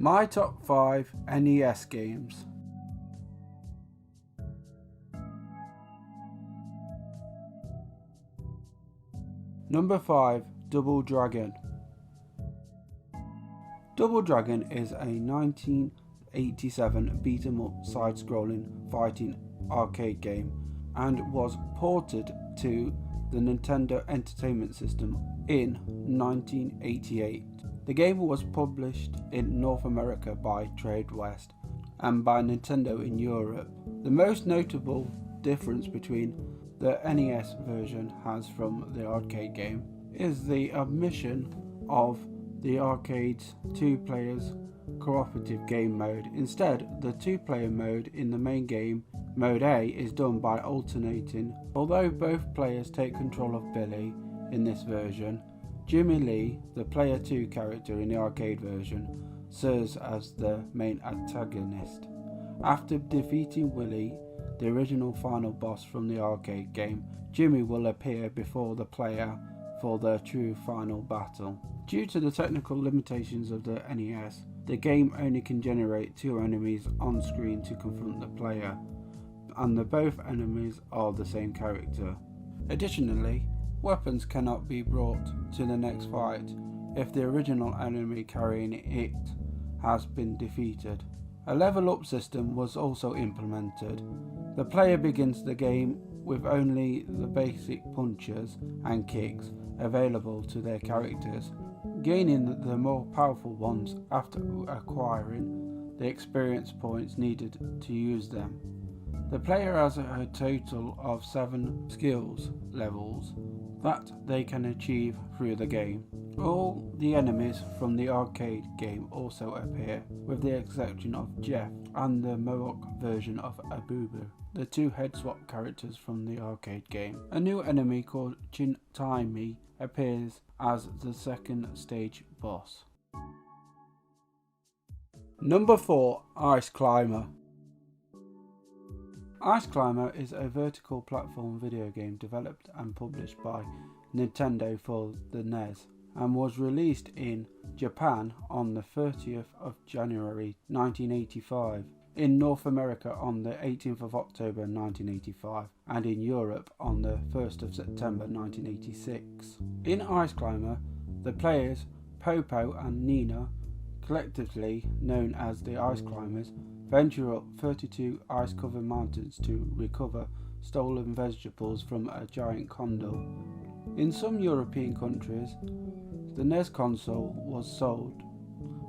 My top 5 NES games. Number 5, Double Dragon. Double Dragon is a 1987 beat-em-up side-scrolling fighting arcade game and was ported to the Nintendo Entertainment System in 1988. The game was published in North America by Trade West and by Nintendo in Europe. The most notable difference between the NES version has from the arcade game is the omission of the arcade's two players cooperative game mode. Instead, the two-player mode in the main game, Mode A, is done by alternating. Although both players take control of Billy in this version, Jimmy Lee, the Player 2 character in the arcade version, serves as the main antagonist. After defeating Willie, the original final boss from the arcade game, Jimmy will appear before the player for the true final battle. Due to the technical limitations of the NES, the game only can generate 2 enemies on screen to confront the player, and both enemies are the same character. Additionally, weapons cannot be brought to the next fight if the original enemy carrying it has been defeated. A level up system was also implemented. The player begins the game with only the basic punches and kicks available to their characters, gaining the more powerful ones after acquiring the experience points needed to use them. The player has a total of 7 skills levels that they can achieve through the game. All the enemies from the arcade game also appear, with the exception of Jeff and the Mohawk version of Abubu, the 2 head swap characters from the arcade game. A new enemy called Chintaimi appears as the second stage boss. Number 4, Ice Climber. Ice Climber is a vertical platform video game developed and published by Nintendo for the NES and was released in Japan on the 30th of January 1985, in North America on the 18th of October 1985, and in Europe on the 1st of September 1986. In Ice Climber, the players Popo and Nina, collectively known as the Ice Climbers, venture up 32 ice-covered mountains to recover stolen vegetables from a giant condor. In some European countries, the NES console was sold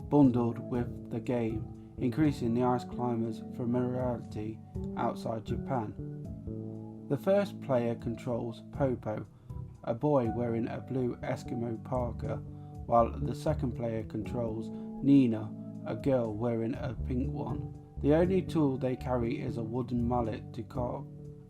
bundled with the game, increasing the Ice Climbers' familiarity outside Japan. The first player controls Popo, a boy wearing a blue Eskimo parka, while the second player controls Nina, a girl wearing a pink one. The only tool they carry is a wooden mallet to carve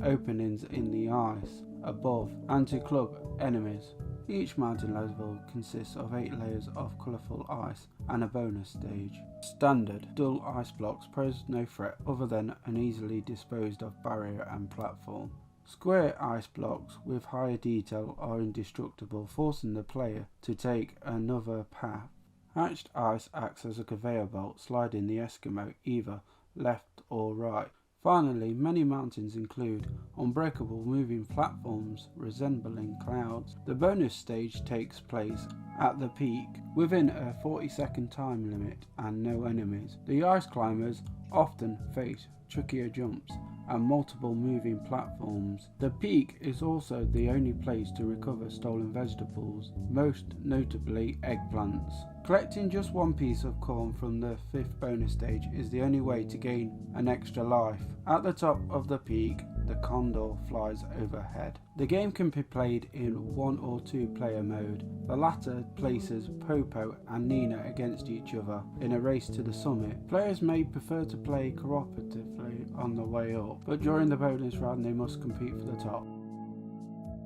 openings in the ice above and to club enemies. Each mountain level consists of 8 layers of colourful ice and a bonus stage. Standard dull ice blocks pose no threat other than an easily disposed of barrier and platform. Square ice blocks with higher detail are indestructible, forcing the player to take another path. Hatched ice acts as a conveyor belt, sliding the Eskimo either left or right. Finally, many mountains include unbreakable moving platforms resembling clouds. The bonus stage takes place at the peak, within a 40-second time limit and no enemies. The ice climbers often face trickier jumps and multiple moving platforms. The peak is also the only place to recover stolen vegetables, most notably eggplants. Collecting just 1 piece of corn from the 5th bonus stage is the only way to gain an extra life. At the top of the peak, the condor flies overhead. The game can be played in 1 or 2 player mode. The latter places Popo and Nina against each other in a race to the summit. Players may prefer to play cooperatively on the way up, but during the bonus round they must compete for the top.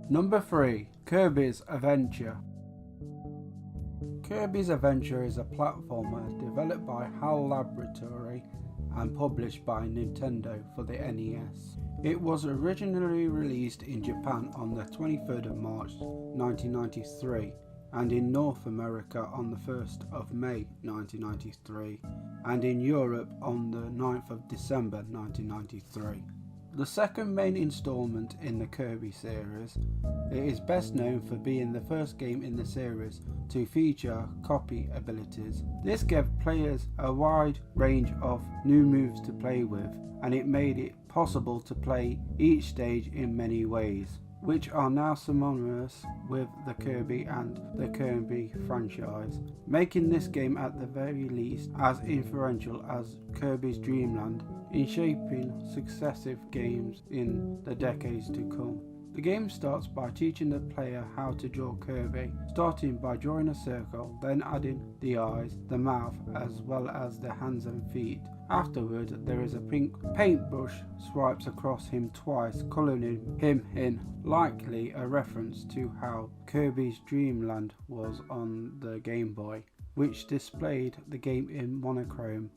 Number 3, Kirbys Adventure. Kirbys Adventure is a platformer developed by HAL Laboratory and published by Nintendo for the NES. It was originally released in Japan on the 23rd of March 1993 and in North America on the 1st of May 1993, and in Europe on the 9th of December 1993. The second main installment in the Kirby series, it is best known for being the first game in the series to feature copy abilities. This gave players a wide range of new moves to play with, and it made it possible to play each stage in many ways, which are now synonymous with the Kirby and the Kirby franchise, making this game at the very least as influential as Kirby's Dream Land in shaping successive games in the decades to come. The game starts by teaching the player how to draw Kirby, starting by drawing a circle, then adding the eyes, the mouth, as well as the hands and feet. Afterward, there is a pink paintbrush swipes across him twice, colouring him in, likely a reference to how Kirby's Dream Land was on the Game Boy, which displayed the game in monochrome.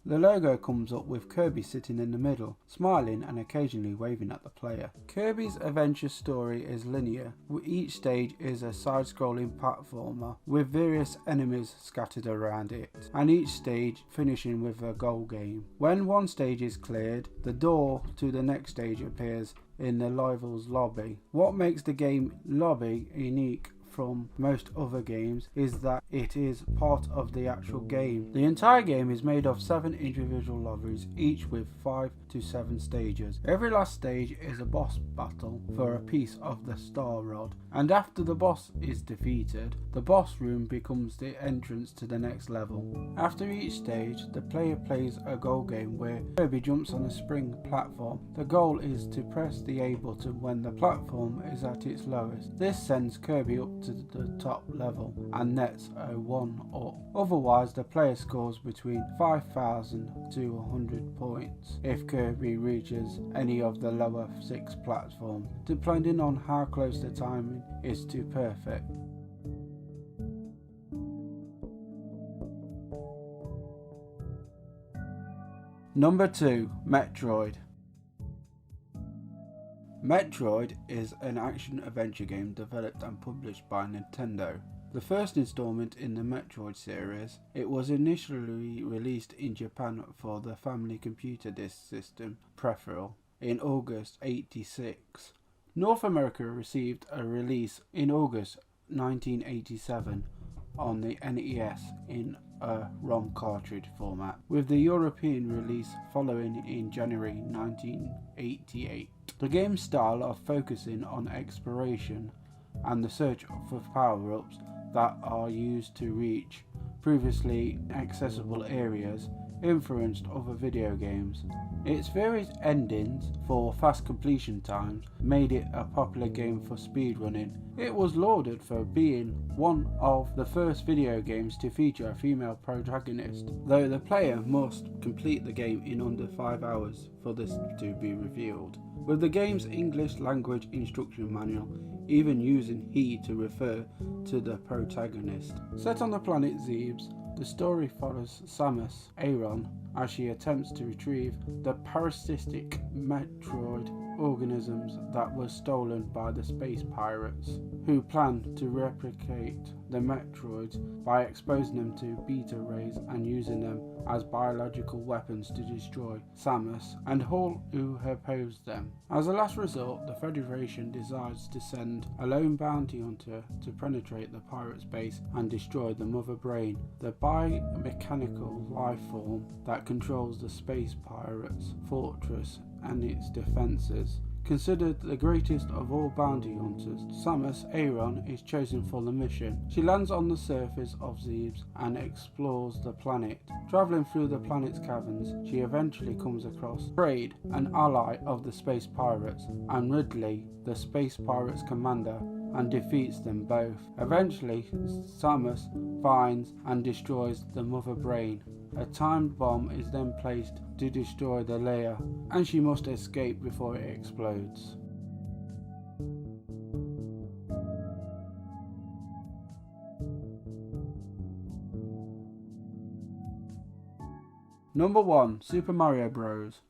The logo comes up with Kirby sitting in the middle, smiling and occasionally waving at the player. Kirby's Adventure story is linear. Each stage is a side-scrolling platformer with various enemies scattered around it, and each stage finishing with a goal game. When one stage is cleared, the door to the next stage appears in the rival's lobby. What makes the game lobby unique from most other games is that it is part of the actual game. The entire game is made of 7 individual lobbies, each with 5 to 7 stages. Every last stage is a boss battle for a piece of the star rod, and after the boss is defeated, the boss room becomes the entrance to the next level. After each stage, the player plays a goal game where Kirby jumps on a spring platform. The goal is to press the A button when the platform is at its lowest. This sends Kirby up to the top level and nets a 1 up. Otherwise, the player scores between 5,000 to 100 points if Kirby reaches any of the lower 6 platforms, depending on how close the timing is to perfect. Number 2. Metroid. Metroid is an action-adventure game developed and published by Nintendo. The first installment in the Metroid series, it was initially released in Japan for the Family Computer Disk System peripheral in August '86. North America received a release in August 1987 on the NES in a ROM cartridge format, with the European release following in January 1988. The game's style of focusing on exploration and the search for power-ups that are used to reach previously accessible areas influenced other video games. Its various endings for fast completion times made it a popular game for speedrunning. It was lauded for being one of the first video games to feature a female protagonist, though the player must complete the game in under 5 hours for this to be revealed, with the game's English language instruction manual even using he to refer to the protagonist. Set on the planet Zebes, the story follows Samus Aran as she attempts to retrieve the parasitic Metroid organisms that were stolen by the space pirates, who plan to replicate the Metroids by exposing them to beta rays and using them as biological weapons to destroy Samus and all who oppose them. As a last resort, the Federation decides to send a lone bounty hunter to penetrate the pirates' base and destroy the Mother Brain, the biomechanical life form that controls the space pirates' fortress and its defences. Considered the greatest of all bounty hunters, Samus Aran is chosen for the mission. She lands on the surface of Zebes and explores the planet. Travelling through the planet's caverns, she eventually comes across Kraid, an ally of the space pirates, and Ridley, the space pirates commander, and defeats them both. Eventually, Samus finds and destroys the Mother Brain. A timed bomb is then placed to destroy the layer, and she must escape before it explodes. Number 1. Super Mario Bros.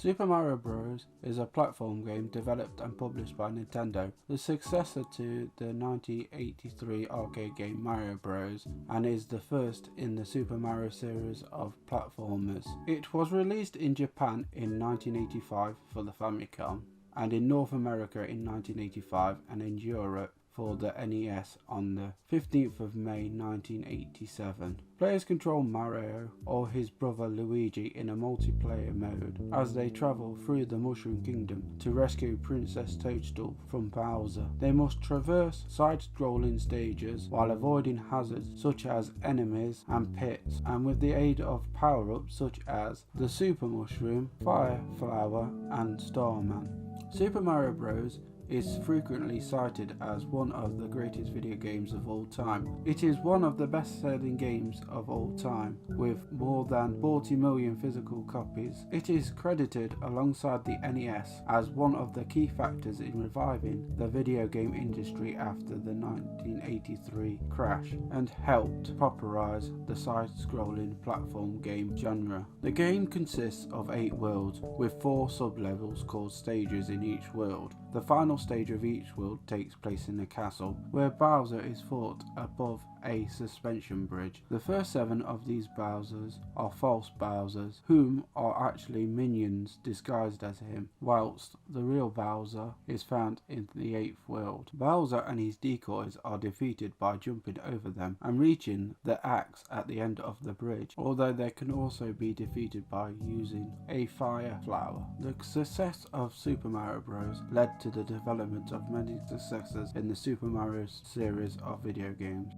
Super Mario Bros. Is a platform game developed and published by Nintendo, the successor to the 1983 arcade game Mario Bros. And is the first in the Super Mario series of platformers. It was released in Japan in 1985 for the Famicom, and in North America in 1985, and in Europe for the NES on the 15th of May 1987. Players control Mario or his brother Luigi in a multiplayer mode as they travel through the Mushroom Kingdom to rescue Princess Toadstool from Bowser. They must traverse side-scrolling stages while avoiding hazards such as enemies and pits, and with the aid of power-ups such as the Super Mushroom, Fire Flower and Starman. Super Mario Bros. Is frequently cited as one of the greatest video games of all time. It is one of the best-selling games of all time, with more than 40 million physical copies. It is credited alongside the NES as one of the key factors in reviving the video game industry after the 1983 crash, and helped popularize the side-scrolling platform game genre. The game consists of 8 worlds, with 4 sub-levels called stages in each world. The final stage of each world takes place in a castle, where Bowser is fought above a suspension bridge. The first 7 of these Bowsers are false Bowsers, whom are actually minions disguised as him, whilst the real Bowser is found in the 8th world. Bowser and his decoys are defeated by jumping over them and reaching the axe at the end of the bridge, although they can also be defeated by using a fire flower. The success of Super Mario Bros. Led to the development of many successors in the Super Mario series of video games.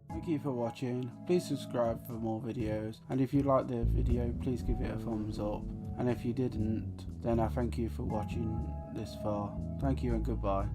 Thank you for watching. Please subscribe for more videos, and if you liked the video, please give it a thumbs up, and if you didn't, then I thank you for watching this far. Thank you and goodbye.